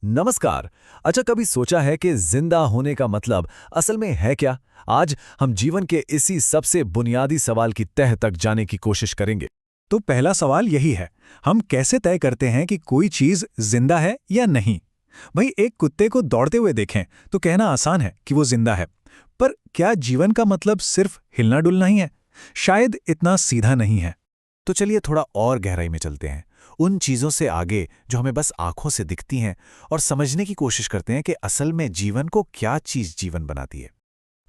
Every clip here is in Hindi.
नमस्कार। अच्छा, कभी सोचा है कि जिंदा होने का मतलब असल में है क्या? आज हम जीवन के इसी सबसे बुनियादी सवाल की तह तक जाने की कोशिश करेंगे। तो पहला सवाल यही है, हम कैसे तय करते हैं कि कोई चीज जिंदा है या नहीं? भाई, एक कुत्ते को दौड़ते हुए देखें तो कहना आसान है कि वो जिंदा है। पर क्या जीवन का मतलब सिर्फ हिलना डुलना ही है? शायद इतना सीधा नहीं है। तो चलिए थोड़ा और गहराई में चलते हैं, उन चीजों से आगे जो हमें बस आंखों से दिखती हैं, और समझने की कोशिश करते हैं कि असल में जीवन को क्या चीज जीवन बनाती है।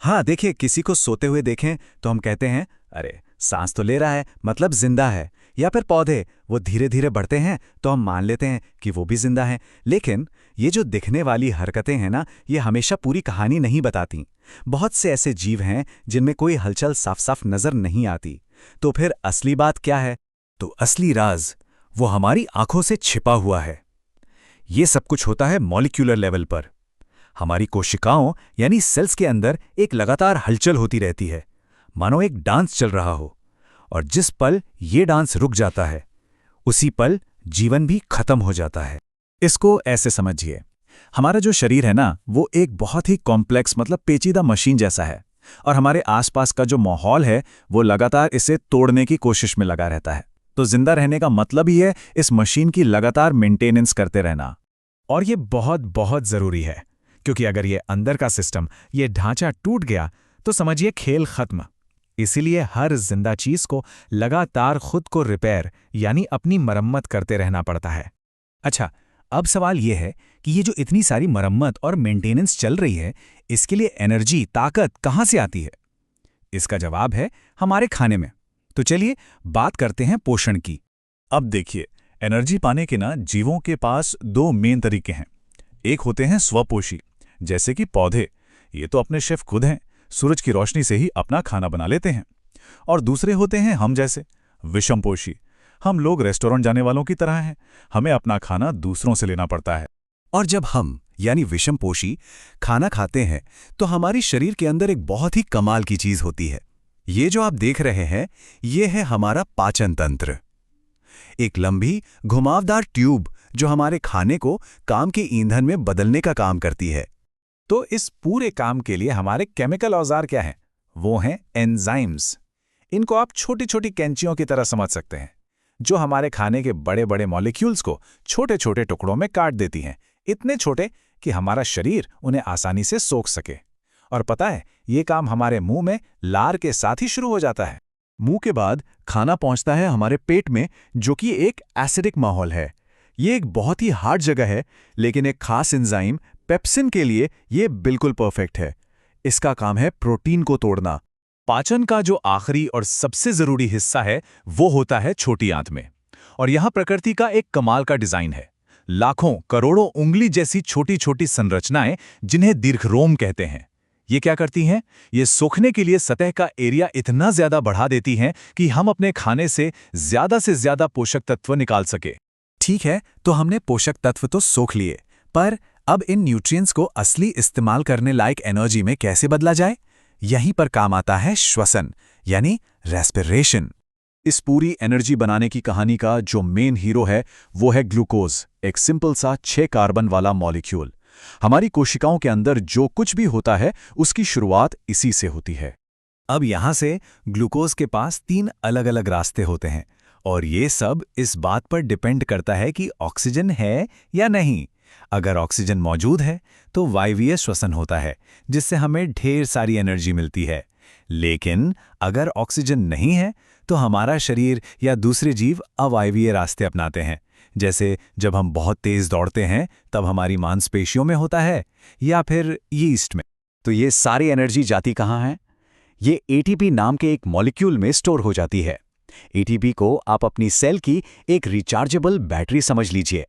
हाँ, देखिए, किसी को सोते हुए देखें तो हम कहते हैं, अरे सांस तो ले रहा है, मतलब जिंदा है। या फिर पौधे, वो धीरे धीरे बढ़ते हैं तो हम मान लेते हैं कि वो भी जिंदा हैं। लेकिन ये जो दिखने वाली हरकतें हैं ना, ये हमेशा पूरी कहानी नहीं बताती। बहुत से ऐसे जीव हैं जिनमें कोई हलचल साफ साफ नजर नहीं आती। तो फिर असली बात क्या है? तो असली राज वो हमारी आंखों से छिपा हुआ है। ये सब कुछ होता है मॉलिक्यूलर लेवल पर। हमारी कोशिकाओं यानी सेल्स के अंदर एक लगातार हलचल होती रहती है, मानो एक डांस चल रहा हो। और जिस पल ये डांस रुक जाता है, उसी पल जीवन भी खत्म हो जाता है। इसको ऐसे समझिए, हमारा जो शरीर है ना, वो एक बहुत ही कॉम्प्लेक्स मतलब पेचीदा मशीन जैसा है। और हमारे आसपास का जो माहौल है, वो लगातार इसे तोड़ने की कोशिश में लगा रहता है। तो जिंदा रहने का मतलब ही है इस मशीन की लगातार मेंटेनेंस करते रहना। और ये बहुत बहुत जरूरी है, क्योंकि अगर ये अंदर का सिस्टम, ये ढांचा टूट गया तो समझिए खेल खत्म। इसीलिए हर जिंदा चीज को लगातार खुद को रिपेयर यानी अपनी मरम्मत करते रहना पड़ता है। अच्छा, अब सवाल यह है कि ये जो इतनी सारी मरम्मत और मेंटेनेंस चल रही है, इसके लिए एनर्जी, ताकत कहाँ से आती है? इसका जवाब है हमारे खाने में। तो चलिए बात करते हैं पोषण की। अब देखिए, एनर्जी पाने के ना जीवों के पास दो मेन तरीके हैं। एक होते हैं स्वपोषी, जैसे कि पौधे। ये तो अपने शेफ खुद हैं, सूरज की रोशनी से ही अपना खाना बना लेते हैं। और दूसरे होते हैं हम जैसे, विषमपोषी। हम लोग रेस्टोरेंट जाने वालों की तरह हैं, हमें अपना खाना दूसरों से लेना पड़ता है। और जब हम यानी विषमपोषी खाना खाते हैं, तो हमारी शरीर के अंदर एक बहुत ही कमाल की चीज होती है। ये जो आप देख रहे हैं, ये है हमारा पाचन तंत्र। एक लंबी घुमावदार ट्यूब जो हमारे खाने को काम के ईंधन में बदलने का काम करती है। तो इस पूरे काम के लिए हमारे केमिकल औजार क्या हैं? वो हैं एंजाइम्स। इनको आप छोटी छोटी कैंचियों की तरह समझ सकते हैं, जो हमारे खाने के बड़े बड़े मॉलिक्यूल्स को छोटे छोटे टुकड़ों में काट देती हैं, इतने छोटे कि हमारा शरीर उन्हें आसानी से सोख सके। और पता है, ये काम हमारे मुंह में लार के साथ ही शुरू हो जाता है। मुंह के बाद खाना पहुंचता है हमारे पेट में, जो कि एक एसिडिक माहौल है। ये एक बहुत ही हार्ड जगह है, लेकिन एक खास एंजाइम पेप्सिन के लिए ये बिल्कुल परफेक्ट है। इसका काम है प्रोटीन को तोड़ना। पाचन का जो आखिरी और सबसे जरूरी हिस्सा है, वो होता है छोटी आंत में। और यहां प्रकृति का एक कमाल का डिजाइन है। लाखों करोड़ों उंगली जैसी छोटी छोटी संरचनाएं, जिन्हें दीर्घरोम कहते हैं। ये क्या करती हैं? ये सोखने के लिए सतह का एरिया इतना ज्यादा बढ़ा देती हैं कि हम अपने खाने से ज्यादा पोषक तत्व निकाल सके। ठीक है, तो हमने पोषक तत्व तो सोख लिए, पर अब इन न्यूट्रिएंट्स को असली इस्तेमाल करने लायक एनर्जी में कैसे बदला जाए? यहीं पर काम आता है श्वसन यानी रेस्पिरेशन। इस पूरी एनर्जी बनाने की कहानी का जो मेन हीरो है, वो है ग्लूकोज, एक सिंपल सा 6 कार्बन वाला मॉलिक्यूल। हमारी कोशिकाओं के अंदर जो कुछ भी होता है, उसकी शुरुआत इसी से होती है। अब यहां से ग्लूकोज के पास 3 अलग अलग रास्ते होते हैं, और ये सब इस बात पर डिपेंड करता है कि ऑक्सीजन है या नहीं। अगर ऑक्सीजन मौजूद है तो वायवीय श्वसन होता है, जिससे हमें ढेर सारी एनर्जी मिलती है। लेकिन अगर ऑक्सीजन नहीं है तो हमारा शरीर या दूसरे जीव अवायवीय रास्ते अपनाते हैं। जैसे जब हम बहुत तेज दौड़ते हैं, तब हमारी मांसपेशियों में होता है, या फिर यीस्ट में। तो ये सारी एनर्जी जाती कहाँ है? ये एटीपी नाम के एक मॉलिक्यूल में स्टोर हो जाती है। एटीपी को आप अपनी सेल की एक रिचार्जेबल बैटरी समझ लीजिए।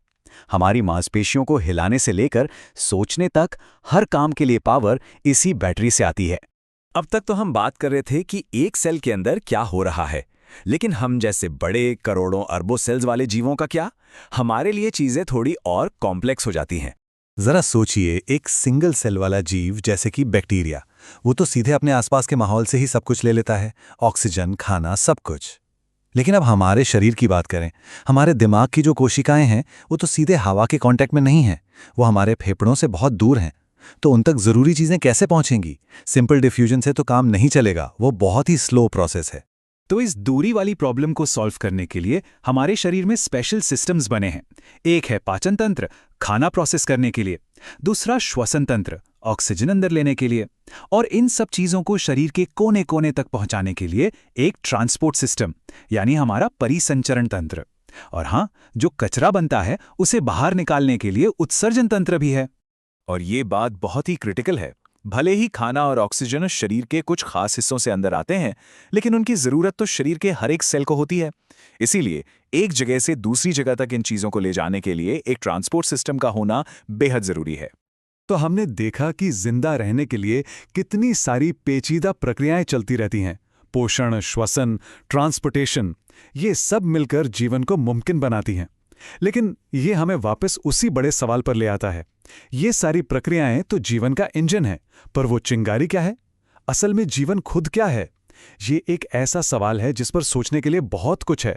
हमारी मांसपेशियों को हिलाने से लेकर सोचने तक हर काम के लिए पावर इसी बैटरी से आती है। अब तक तो हम बात कर रहे थे कि एक सेल के अंदर क्या हो रहा है, लेकिन हम जैसे बड़े करोड़ों अरबों सेल्स वाले जीवों का क्या? हमारे लिए चीजें थोड़ी और कॉम्प्लेक्स हो जाती हैं। जरा सोचिए, एक सिंगल सेल वाला जीव जैसे कि बैक्टीरिया, वो तो सीधे अपने आसपास के माहौल से ही सब कुछ ले लेता है, ऑक्सीजन, खाना, सब कुछ। लेकिन अब हमारे शरीर की बात करें, हमारे दिमाग की जो कोशिकाएं हैं वो तो सीधे हवा के कांटेक्ट में नहीं हैं, वो हमारे फेफड़ों से बहुत दूर हैं। तो उन तक ज़रूरी चीज़ें कैसे पहुंचेंगी? सिंपल डिफ्यूजन से तो काम नहीं चलेगा, वो बहुत ही स्लो प्रोसेस है। तो इस दूरी वाली प्रॉब्लम को सॉल्व करने के लिए हमारे शरीर में स्पेशल सिस्टम्स बने हैं। एक है पाचन तंत्र, खाना प्रोसेस करने के लिए। दूसरा श्वसन तंत्र, ऑक्सीजन अंदर लेने के लिए। और इन सब चीज़ों को शरीर के कोने कोने तक पहुंचाने के लिए एक ट्रांसपोर्ट सिस्टम, यानी हमारा परिसंचरण तंत्र। और हाँ, जो कचरा बनता है उसे बाहर निकालने के लिए उत्सर्जन तंत्र भी है। और ये बात बहुत ही क्रिटिकल है। भले ही खाना और ऑक्सीजन शरीर के कुछ खास हिस्सों से अंदर आते हैं, लेकिन उनकी ज़रूरत तो शरीर के हर एक सेल को होती है। इसीलिए एक जगह से दूसरी जगह तक इन चीज़ों को ले जाने के लिए एक ट्रांसपोर्ट सिस्टम का होना बेहद ज़रूरी है। तो हमने देखा कि जिंदा रहने के लिए कितनी सारी पेचीदा प्रक्रियाएं चलती रहती हैं। पोषण, श्वसन, ट्रांसपोर्टेशन, ये सब मिलकर जीवन को मुमकिन बनाती हैं। लेकिन ये हमें वापस उसी बड़े सवाल पर ले आता है। ये सारी प्रक्रियाएं तो जीवन का इंजन है, पर वो चिंगारी क्या है? असल में जीवन खुद क्या है? ये एक ऐसा सवाल है जिस पर सोचने के लिए बहुत कुछ है।